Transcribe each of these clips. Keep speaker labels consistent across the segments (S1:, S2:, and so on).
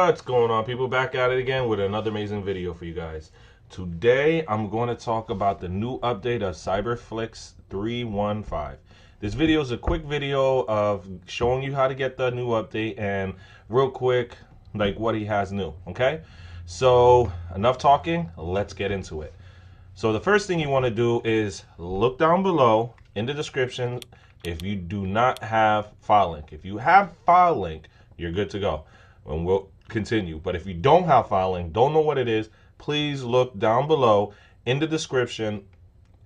S1: What's going on, people? Back at it again with another amazing video for you guys. Today I'm going to talk about the new update of Cyberflix 3.15. This video is a quick video of showing you how to get the new update and real quick like what he has new. Okay, so enough talking, let's get into it. So the first thing you want to do is look down below in the description if you do not have FileLink. If you have FileLink, you're good to go. And we'll continue. But if you don't have FileLink, don't know what it is, please look down below in the description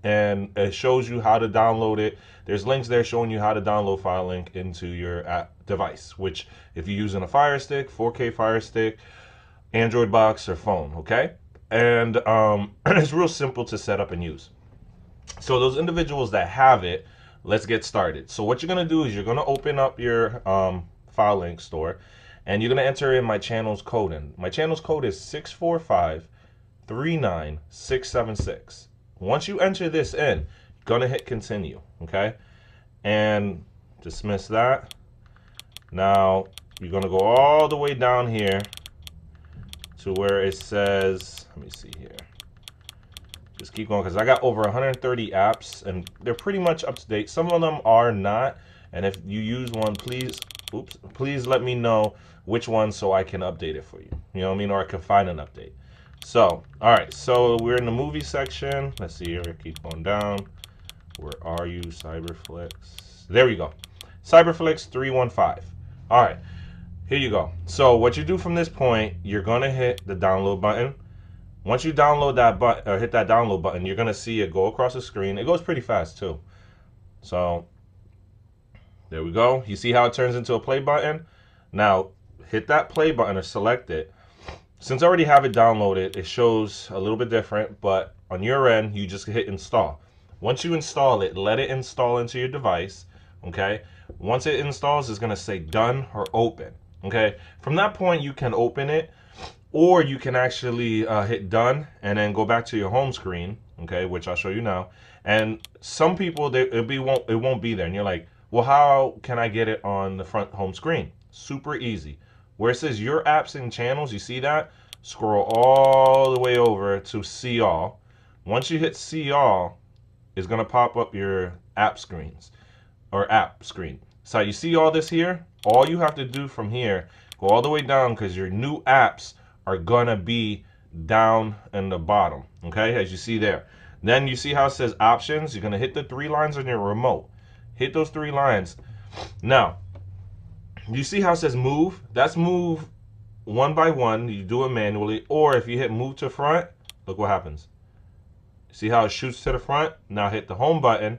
S1: and it shows you how to download it. There's links there showing you how to download FileLink into your device, which if you're using a Firestick, 4K Firestick, Androidbox, or phone, okay? And it's real simple to set up and use. So those individuals that have it, let's get started. So what you're going to do is you're going to open up your FileLink store, and you're going to enter in my channel's code in. My channel's code is 64539676. Once you enter this in, you're going to hit continue, okay? And dismiss that. Now, you're going to go all the way down here to where it says, let me see here. Just keep going because I got over 130 apps and they're pretty much up to date. Some of them are not. And if you use one, please let me know which one so I can update it for you. You know what I mean? Or I can find an update. So, all right. So we're in the movie section. Let's see here. Keep going down. Where are you, Cyberflix? There we go. Cyberflix 3.15. All right. Here you go. So what you do from this point, you're going to hit the download button. Once you download that button, or hit that download button, you're going to see it go across the screen. It goes pretty fast too. So there we go. You see how it turns into a play button? Now hit that play button or select it. Since I already have it downloaded, it shows a little bit different, but on your end, you just hit install. Once you install it, let it install into your device, okay? Once it installs, it's going to say done or open, okay? From that point, you can open it, or you can actually hit done and then go back to your home screen, okay, which I'll show you now. And some people, it won't be there, and you're like, well, how can I get it on the front home screen? Super easy. Where it says your apps and channels, you see that? Scroll all the way over to see all. Once you hit see all, it's gonna pop up your app screens or app screen. So you see all this here? All you have to do from here, go all the way down because your new apps are gonna be down in the bottom, okay, as you see there. Then you see how it says options. You're gonna hit the 3 lines on your remote. Hit those 3 lines. Now, you see how it says move? That's move one by one. You do it manually, or if you hit move to front, look what happens. See how it shoots to the front? Now hit the home button,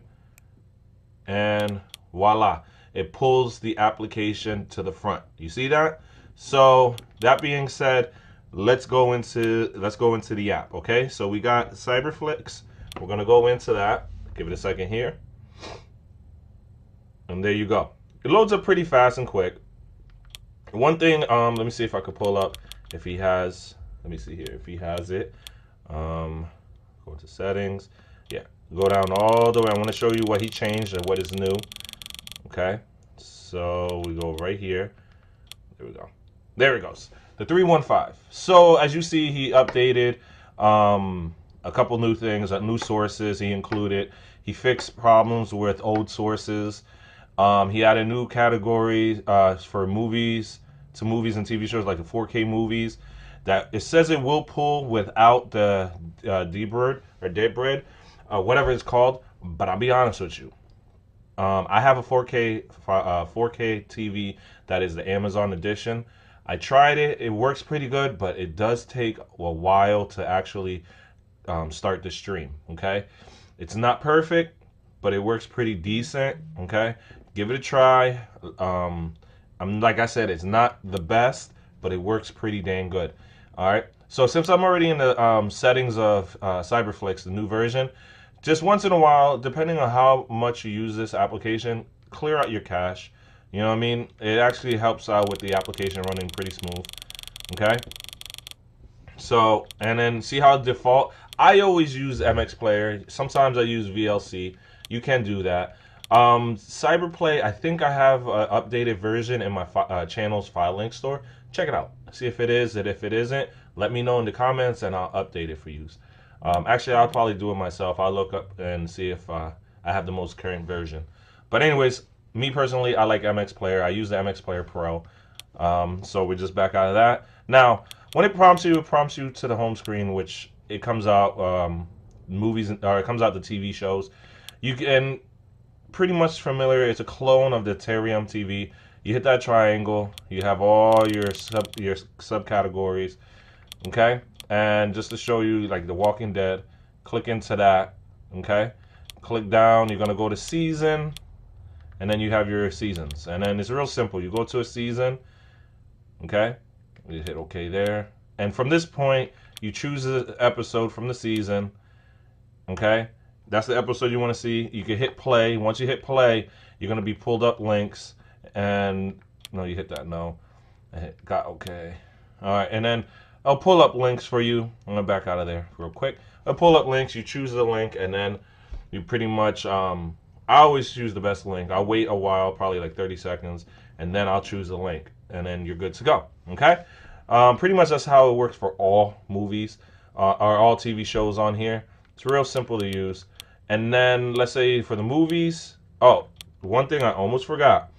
S1: and voila, it pulls the application to the front. You see that? So that being said, let's go into the app. Okay, so we got Cyberflix. We're gonna go into that. Give it a second here, and there you go. It loads up pretty fast and quick. One thing, let me see if I could pull up if he has. Let me see here if he has it. Go into settings. Yeah, go down all the way. I want to show you what he changed and what is new. Okay, so we go right here. There we go. There it goes. The 3.15. So as you see, he updated a couple new things, new sources he included. He fixed problems with old sources. He added new categories for movies and TV shows like the 4K movies. That it says it will pull without the debrid or deadbread, whatever it's called. But I'll be honest with you, I have a 4K TV that is the Amazon edition. I tried it. It works pretty good, but it does take a while to actually start the stream. Okay, it's not perfect, but it works pretty decent. Okay, give it a try. Like I said, it's not the best, but it works pretty dang good. All right. So since I'm already in the settings of Cyberflix, the new version, just once in a while, depending on how much you use this application, clear out your cache. You know what I mean? It actually helps out with the application running pretty smooth. Okay. So, and then see how default. I always use MX Player. Sometimes I use VLC. You can do that. Cyberplay, I think I have an updated version in my channel's file link store. check it out. See if it is, and if it isn't, let me know in the comments and I'll update it for you. Actually, I'll probably do it myself. I'll look up and see if I have the most current version. But anyways, me personally, I like MX Player. I use the MX Player Pro. So we're just back out of that. Now, when it prompts you to the home screen, which it comes out movies, or it comes out the TV shows. You can pretty much familiar. It's a clone of the Terium TV. You hit that triangle. You have all your subcategories. Okay, and just to show you, like The Walking Dead, click into that. Okay, click down. You're gonna go to season, and then you have your seasons. And then it's real simple. You go to a season. Okay, you hit OK there, and from this point, you choose an episode from the season. Okay, that's the episode you want to see. You can hit play. Once you hit play, you're gonna be pulled up links. And no, you hit that. No, I hit got OK. All right, and then I'll pull up links for you. I'm gonna back out of there real quick. I'll pull up links. You choose the link, and then you pretty much. I always choose the best link. I'll wait a while, probably like 30 seconds, and then I'll choose the link, and then you're good to go. Okay. Pretty much that's how it works for all movies or all TV shows on here. It's real simple to use. And then let's say for the movies. Oh, one thing I almost forgot.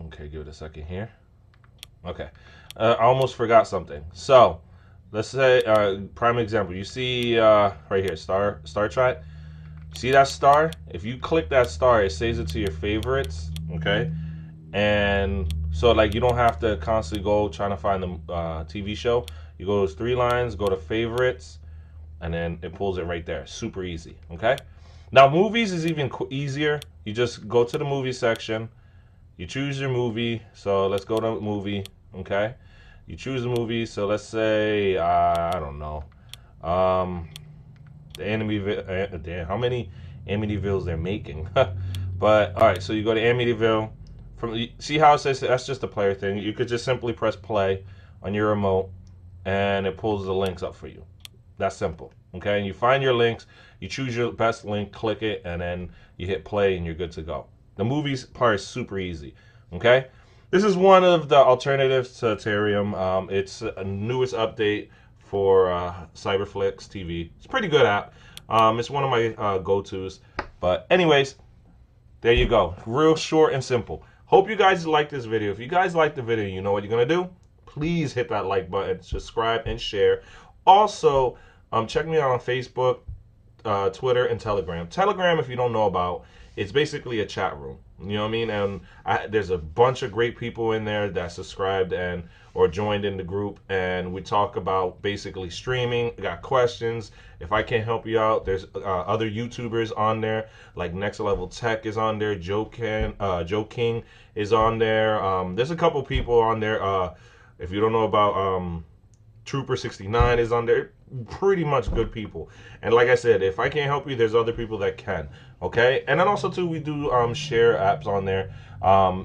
S1: Okay, give it a second here. Okay, I almost forgot something. So let's say prime example. You see right here, Star Trek. See that star? If you click that star, it saves it to your favorites. Okay, and so like you don't have to constantly go trying to find the TV show. You go those 3 lines, go to favorites, and then it pulls it right there. Super easy. Okay. Now movies is even easier. You just go to the movie section. You choose your movie. So let's go to movie. Okay. You choose a movie. So let's say I don't know. The Amityville. Damn, how many Amityvilles they're making? But all right. So you go to Amityville. See how it says that's just a player thing. You could just simply press play on your remote, and it pulls the links up for you. That's simple. Okay. And you find your links. You choose your best link. Click it, and then you hit play, and you're good to go. The movies part is super easy. Okay, this is one of the alternatives to Terium. It's a newest update for Cyberflix TV. It's a pretty good app. It's one of my go-tos. But anyways, there you go. Real short and simple. Hope you guys like this video. If you guys like the video, you know what you're gonna do. Please hit that like button, subscribe, and share. Also, check me out on Facebook, Twitter, and Telegram. Telegram, if you don't know about, it's basically a chat room. You know what I mean? And there's a bunch of great people in there that subscribed or joined in the group, and we talk about basically streaming. Got questions. If I can't help you out, there's other YouTubers on there, like Next Level Tech is on there. Joe King is on there. There's a couple people on there. If you don't know about Trooper69 is on there. Pretty much good people. And like I said, if I can't help you, there's other people that can. Okay. And then also too, we do share apps on there.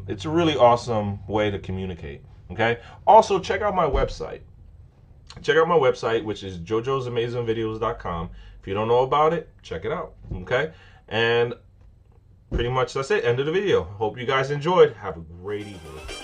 S1: It's a really awesome way to communicate. Okay. Also, check out my website. Check out my website, which is jojosamazingvideos.com. If you don't know about it, check it out. Okay. And pretty much that's it. End of the video. Hope you guys enjoyed. Have a great evening.